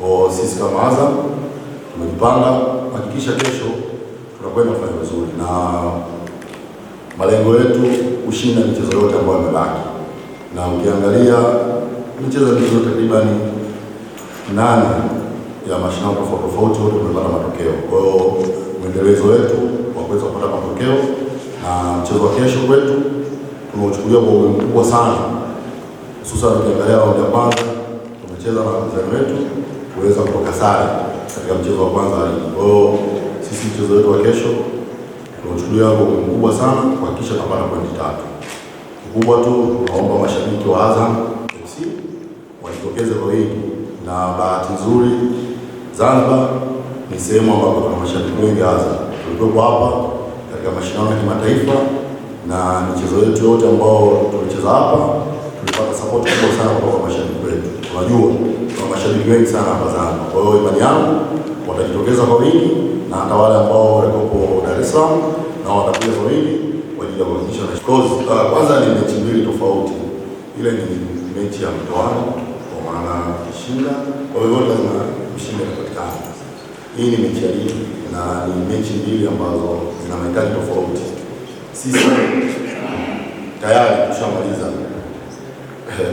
Kwa sisi kama Azam tumejipanga kuhakikisha kesho tunakwenda kufanya vizuri, na malengo yetu kushinda michezo yote ambayo imebaki. Na ukiangalia michezo takriban 8 ya mashindano tofauti wote tumepata matokeo. Kwa hiyo mwendelezo wetu wa kuweza kupata matokeo na mchezo wa kesho kwetu tunauchukulia kwa umuhimu mkubwa sana, hususan ukiangalia raundi ya kwanza tumecheza na wapinzani wetu kuweza kutoka sare katika mchezo wa kwanza. Kwa hiyo sisi mchezo wetu wa kesho tunauchukulia kwa umuhimu mkubwa sana kuhakikisha tunapata pointi 3. Kikubwa tu tunaomba mashabiki wa Azam FC wajitokeze kwa wingi, na bahati nzuri Zanzibar ni sehemu ambapo kuna mashabiki wengi Azam. Tulikuwa hapa katika mashindano ya kimataifa na michezo yetu yote ambao tulicheza hapa tulipata support kubwa sana kutoka kwa mashabiki wetu. Tunajua kuna mashabiki wengi sana hapa Zanzibar. Kwa hiyo imani yangu watajitokeza kwa wingi, na hata wale ambao wako Dar es Salaam na watakuja kwa wingi kwa ajili ya kuhakikisha na course. Kwanza ni mechi mbili tofauti. Ile ni mechi ya mtoano kwa maana kushinda, kwa hiyo lazima mshindi apatikane. Hii ni mechi ya ligi na ni mechi mbili ambazo zina mahitaji tofauti. Sisi tayari tushamaliza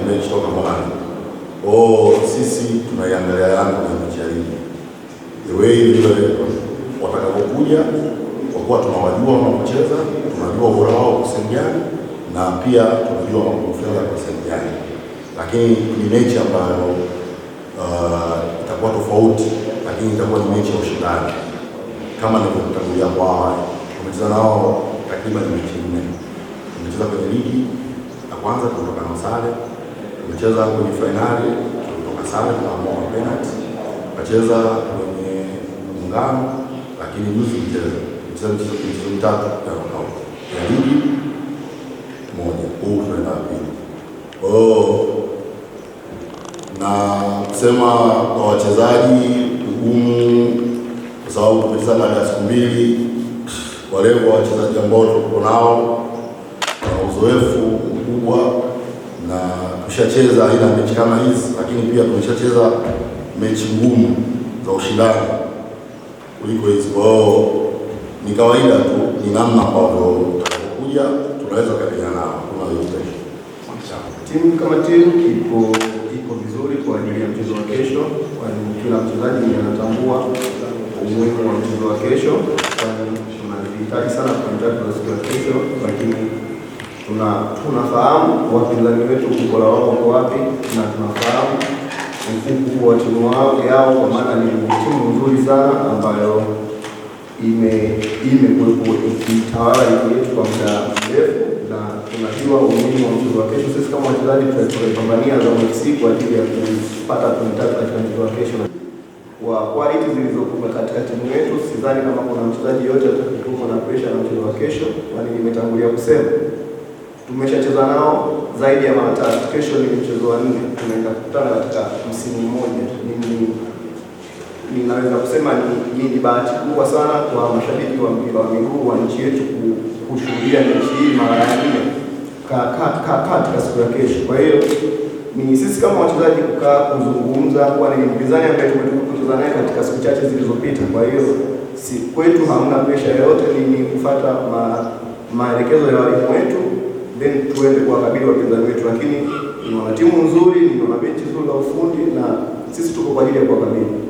mechi toka mwanzo. Sisi tunaiangalia Yanga na mechi ya ligi. The way vile watakapokuja, kwa kuwa tunawajua wanapocheza, tunajua ubora wao kwa sehemu gani, na pia tunajua wanapofunga kwa sehemu gani. Lakini ni mechi ambayo itakuwa tofauti, lakini itakuwa ni mechi ya ushindani. Kama nilivyotangulia kwa awali, tumecheza nao takriban mechi 4. Tumecheza kwenye ligi ya kwanza kutoka na sare, tumecheza kwenye finali kutoka sare na kwa penalty, tukacheza kwenye muungano, lakini juzi mchezo 3 ya ligi moja, huu tunaenda pili. Na kusema kwa wachezaji ugumu, kwa sababu tumecheza baada ya siku 2, wale wachezaji ambao tuko nao na uzoefu mkubwa, na tushacheza aina mechi kama hizi, lakini pia tumeshacheza mechi ngumu za ushindani kuliko hizi. Kwa hiyo ni kawaida tu, ni namna ambavyo tutakapokuja tunaweza kukabiliana nao. Kuna yote timu kama timu iko vizuri kwa ajili ya mchezo wa kesho, kwani kila mchezaji anatambua umuhimu wa mchezo wa kesho, kwani tunahitaji sana kuendelea kwa siku ya kesho, lakini tunafahamu wapinzani wetu ubora wao uko wapi, na tunafahamu mfumo wa timu yao, kwa maana ni timu nzuri sana ambayo imekuwa ikitawala ligi yetu kwa muda mrefu, na tunajua umuhimu wa mchezo wa kesho. Sisi kama wachezaji tutapambania Azam FC kwa ajili ya kupata pointi 3 katika mchezo wa kesho. Kwa quality zilizokuwa katika timu yetu, sidhani kama kuna mchezaji yote atakayekuwa na pressure na mchezo wa kesho, kwani nimetangulia kusema tumeshacheza nao zaidi ya mara 3. Kesho ni mchezo wa 4, tunaenda kukutana katika msimu mmoja. Ninaweza kusema ni bahati kubwa sana kwa mashabiki wa mpira wa miguu wa nchi yetu kushuhudia mechi hii mara ya 4 katika siku ya kesho. Kwa hiyo ni sisi kama wachezaji kukaa kuzungumza, kwani ni mpinzani ambaye tumetoka kucheza naye katika siku chache zilizopita. Kwa hiyo kwetu hamna pressure yoyote, ni kufuata maelekezo ya walimu wetu, then tuende kuwakabili wapinzani wetu. Lakini ni wana timu nzuri, ni wana benchi nzuri la ufundi, na sisi tuko kwa ajili ya kuwakabili.